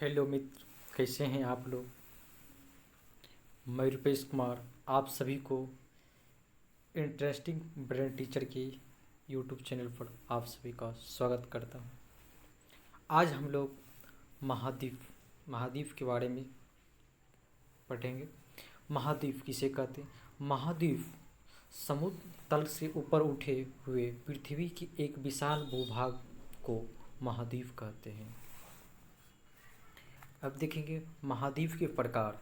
Hello मित्र, कैसे हैं आप लोग। मैं रुपेश कुमार आप सभी को इंटरेस्टिंग ब्रेन टीचर के यूट्यूब चैनल पर आप सभी का स्वागत करता हूं। आज हम लोग महाद्वीप महाद्वीप के बारे में पढ़ेंगे। महाद्वीप किसे कहते हैं। महाद्वीप समुद्र तल से ऊपर उठे हुए पृथ्वी की एक विशाल भूभाग को महाद्वीप कहते हैं। अब देखेंगे महाद्वीप के प्रकार।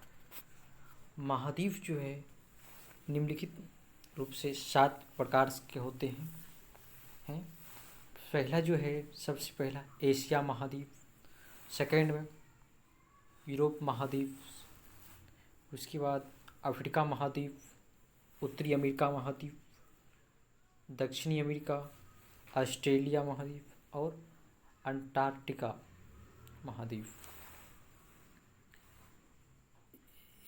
महाद्वीप जो है निम्नलिखित रूप से 7 प्रकार के होते हैं। पहला जो है सबसे पहला एशिया महाद्वीप, सेकंड में यूरोप महाद्वीप, उसके बाद अफ्रीका महाद्वीप, उत्तरी अमेरिका महाद्वीप, दक्षिणी अमेरिका, ऑस्ट्रेलिया महाद्वीप और अंटार्कटिका महाद्वीप।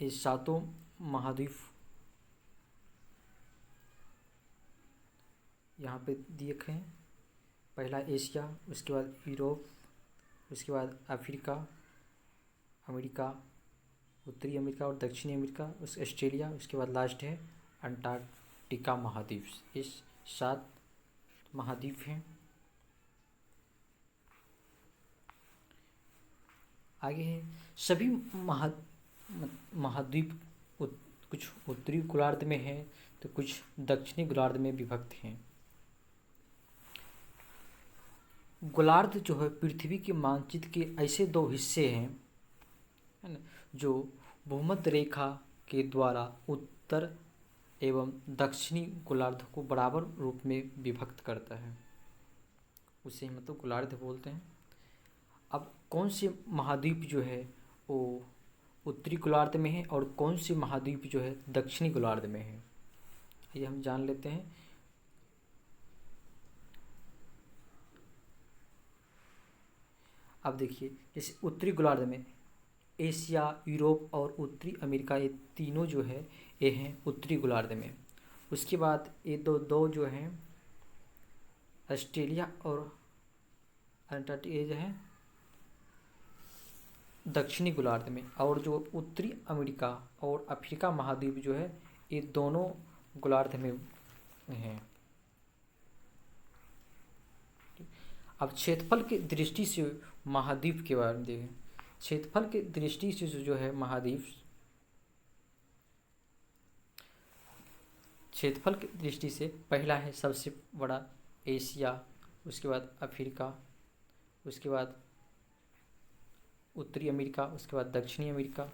ये सातों महाद्वीप यहाँ पे देखे हैं। पहला एशिया, उसके बाद यूरोप, उसके बाद अफ्रीका, अमेरिका, उत्तरी अमेरिका और दक्षिणी अमेरिका, उस ऑस्ट्रेलिया, उसके बाद लास्ट है अंटार्कटिका महाद्वीप। इस 7 महाद्वीप हैं। आगे है सभी महाद्वीप कुछ उत्तरी गोलार्ध में है तो कुछ दक्षिणी गोलार्ध में विभक्त हैं। गोलार्ध जो है पृथ्वी के मानचित्र के ऐसे 2 हिस्से हैं, है ना, जो भूमध्य रेखा के द्वारा उत्तर एवं दक्षिणी गोलार्ध को बराबर रूप में विभक्त करता है, उसे मतलब गोलार्ध बोलते हैं। अब कौन से महाद्वीप जो है वो उत्तरी गोलार्ध में है और कौन से महाद्वीप जो है दक्षिणी गोलार्ध में है, ये हम जान लेते हैं। अब देखिए जैसे उत्तरी गोलार्ध में एशिया, यूरोप और उत्तरी अमेरिका, ये तीनों जो है ये हैं उत्तरी गोलार्ध में। उसके बाद ये दो जो हैं ऑस्ट्रेलिया और अंटार्कटिका, ये जो है दक्षिणी गोलार्ध में। और जो उत्तरी अमेरिका और अफ्रीका महाद्वीप जो है ये दोनों गोलार्ध में हैं। अब क्षेत्रफल की दृष्टि से महाद्वीप के बारे में देखें। क्षेत्रफल की दृष्टि से जो है महाद्वीप, क्षेत्रफल की दृष्टि से पहला है सबसे बड़ा एशिया, उसके बाद अफ्रीका, उसके बाद उत्तरी अमेरिका, उसके बाद दक्षिणी अमेरिका,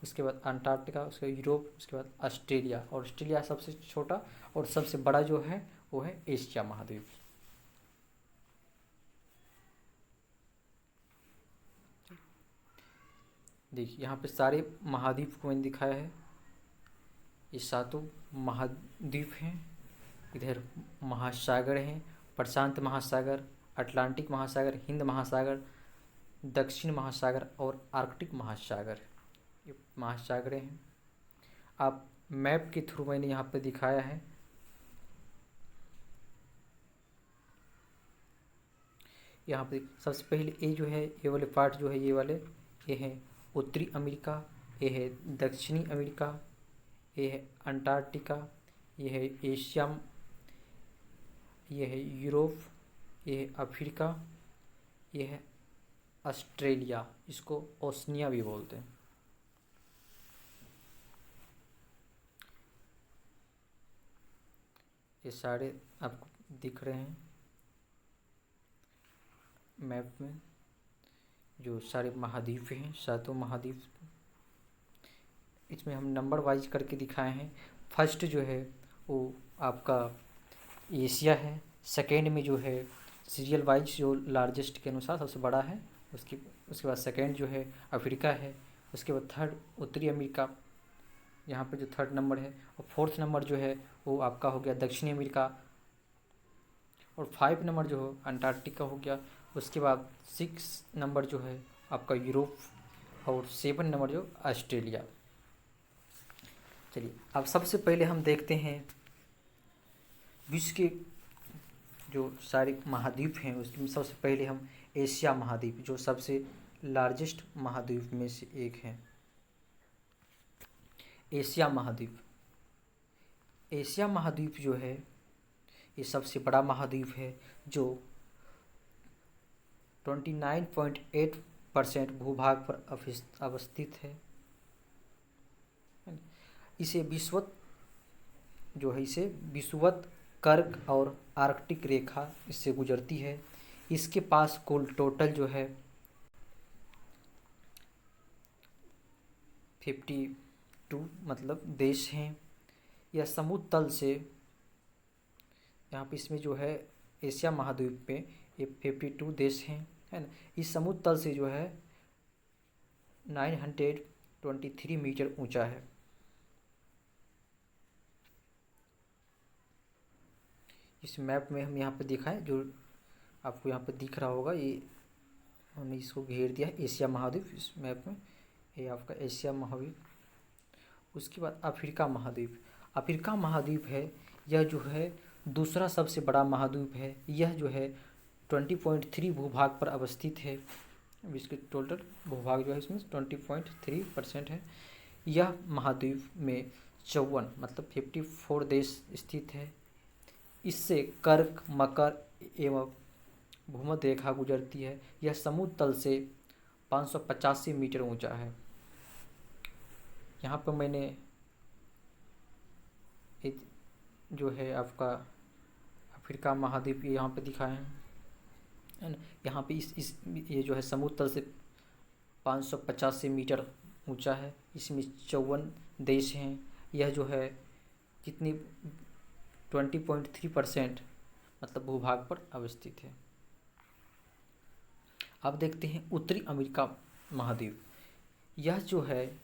उसके बाद अंटार्कटिका, उसके बाद यूरोप, उसके बाद ऑस्ट्रेलिया। और ऑस्ट्रेलिया सबसे छोटा और सबसे बड़ा जो है वो है एशिया महाद्वीप। देखिए यहाँ पे सारे महाद्वीप को मैंने दिखाया है। ये 7 महाद्वीप हैं। इधर महासागर हैं, प्रशांत महासागर, अटलांटिक महासागर, हिंद महासागर, दक्षिण महासागर और आर्कटिक महासागर, ये महासागरें हैं। आप मैप के थ्रू मैंने यहाँ पे दिखाया है। यहाँ पे सबसे पहले ये जो है ये वाले पार्ट जो है ये है उत्तरी अमेरिका, ये है दक्षिणी अमेरिका, ये है अंटार्कटिका, ये है एशिया, ये है यूरोप, ये है अफ्रीका, ये है ऑस्ट्रेलिया, इसको ओशनिया भी बोलते हैं। ये सारे आपको दिख रहे हैं मैप में, जो सारे महाद्वीप हैं, 7 महाद्वीप। इसमें हम नंबर वाइज करके दिखाए हैं। फर्स्ट जो है वो आपका एशिया है, सेकेंड में जो है सीरियल वाइज जो लार्जेस्ट के अनुसार सबसे बड़ा है, उसके बाद सेकेंड जो है अफ्रीका है, उसके बाद थर्ड उत्तरी अमेरिका, यहाँ पे जो थर्ड नंबर है, और फोर्थ नंबर जो है वो आपका हो गया दक्षिणी अमेरिका, और 5 नंबर जो है अंटार्कटिका हो गया। उसके बाद 6 नंबर जो है आपका यूरोप और 7 नंबर जो ऑस्ट्रेलिया। चलिए अब सबसे पहले हम देखते हैं विश्व के जो सारे महाद्वीप हैं उसमें सबसे पहले हम एशिया महाद्वीप जो सबसे लार्जेस्ट महाद्वीप में से एक है। एशिया महाद्वीप। एशिया महाद्वीप जो है ये सबसे बड़ा महाद्वीप है जो 29.8% भूभाग पर अवस्थित है। इसे विषुवत कर्क और आर्कटिक रेखा इससे गुजरती है। इसके पास कुल टोटल जो है 52 मतलब देश हैं। यह समुद्र तल से यहाँ पे इसमें जो है एशिया महाद्वीप पे ये 52 देश हैं, है ना। इस समुद्र तल से जो है 923 मीटर ऊंचा है। इस मैप में हम यहाँ पे दिखाएं, जो आपको यहाँ पे दिख रहा होगा, ये हमने इसको घेर दिया है एशिया महाद्वीप। इस मैप में ये आपका एशिया महाद्वीप। उसके बाद अफ्रीका महाद्वीप। अफ्रीका महाद्वीप है, यह जो है दूसरा सबसे बड़ा महाद्वीप है। यह जो है 20.3 भूभाग पर अवस्थित है। इसके टोटल भूभाग जो है इसमें 20.3% है। यह महाद्वीप में 54 मतलब 54 देश स्थित है। इससे कर्क, मकर एवं भूमध्य रेखा गुजरती है। यह समुद्र तल से 585 मीटर ऊंचा है। यहाँ पर मैंने एक जो है आपका अफ्रीका महाद्वीप यहाँ पे दिखाए है ना। यहाँ पे इस ये जो है समुद्र तल से 585 मीटर ऊंचा है। इसमें 54 देश हैं। यह जो है कितनी 20.3% मतलब भूभाग पर अवस्थित है। अब देखते हैं उत्तरी अमेरिका महाद्वीप। यह जो है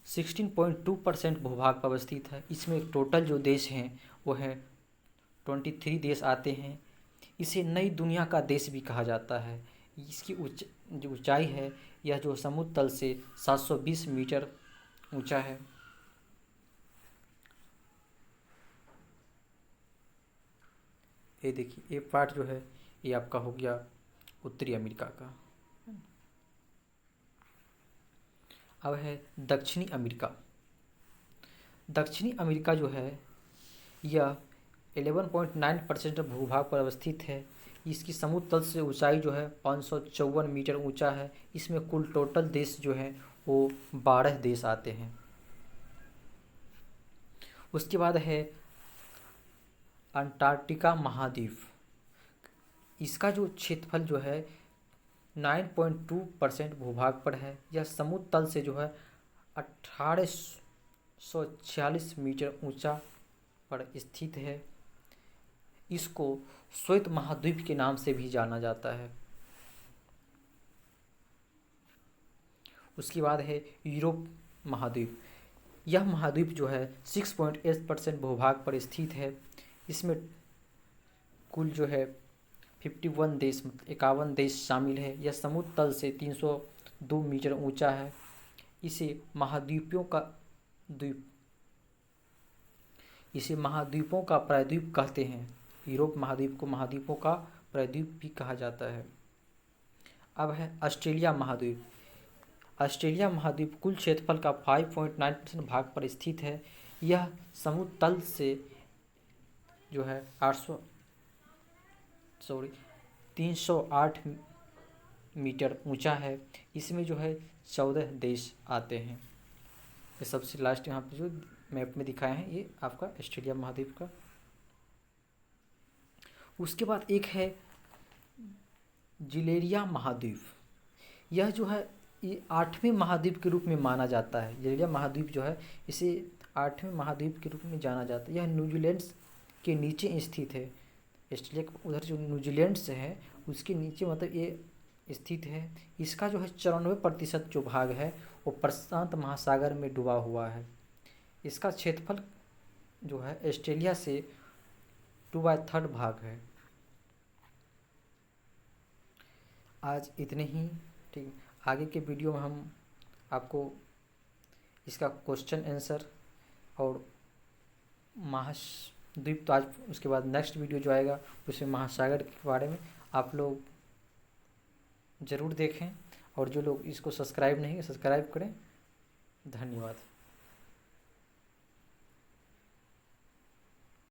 16.2% भूभाग पर अवस्थित है। इसमें टोटल जो देश हैं वो है 23 देश आते हैं। इसे नई दुनिया का देश भी कहा जाता है। इसकी जो ऊंचाई है यह जो समुद्र तल से 720 मीटर ऊंचा है। ये देखिए, ये पार्ट जो है ये आपका हो गया उत्तरी अमेरिका का। अब है दक्षिणी अमेरिका। दक्षिणी अमेरिका जो है यह 11.9% भूभाग पर अवस्थित है। इसकी समुद्र तल से ऊंचाई जो है 554 मीटर ऊंचा है। इसमें कुल टोटल देश जो हैं वो 12 देश आते हैं। उसके बाद है अंटार्कटिका महाद्वीप। इसका जो क्षेत्रफल जो है 9.2% भूभाग पर है। यह समुद्र तल से जो है 1846 मीटर ऊंचा पर स्थित है। इसको श्वेत महाद्वीप के नाम से भी जाना जाता है। उसके बाद है यूरोप महाद्वीप। यह महाद्वीप जो है 6.8% भूभाग पर स्थित है। इसमें कुल जो है 51 देश 51 देश शामिल है। यह समुद्र तल से 302 मीटर ऊंचा है। इसे महाद्वीपों का प्रायद्वीप कहते हैं। यूरोप महाद्वीप को महाद्वीपों का प्रायद्वीप भी कहा जाता है। अब है ऑस्ट्रेलिया महाद्वीप। ऑस्ट्रेलिया महाद्वीप कुल क्षेत्रफल का 5.9% भाग पर स्थित है। यह समुद्र तल से जो है 308 मीटर ऊंचा है। इसमें जो है 14 देश आते हैं। ये सबसे लास्ट यहाँ पे जो मैप में दिखाए हैं ये आपका ऑस्ट्रेलिया महाद्वीप का। उसके बाद एक है जिलेरिया महाद्वीप। यह जो है ये 8वें महाद्वीप के रूप में माना जाता है। जिलेरिया महाद्वीप जो है इसे 8वें महाद्वीप के रूप में जाना जाता है। यह न्यूजीलैंड के नीचे स्थित है। ऑस्ट्रेलिया उधर जो न्यूजीलैंड से है उसके नीचे मतलब ये स्थित है। इसका जो है 94% जो भाग है वो प्रशांत महासागर में डूबा हुआ है। इसका क्षेत्रफल जो है ऑस्ट्रेलिया से 2/3 भाग है। आज इतने ही, ठीक। आगे के वीडियो में हम आपको इसका क्वेश्चन आंसर और महाद्वीप तो आज, उसके बाद नेक्स्ट वीडियो जो आएगा उसमें महासागर के बारे में आप लोग ज़रूर देखें, और जो लोग इसको सब्सक्राइब नहीं सब्सक्राइब करें। धन्यवाद।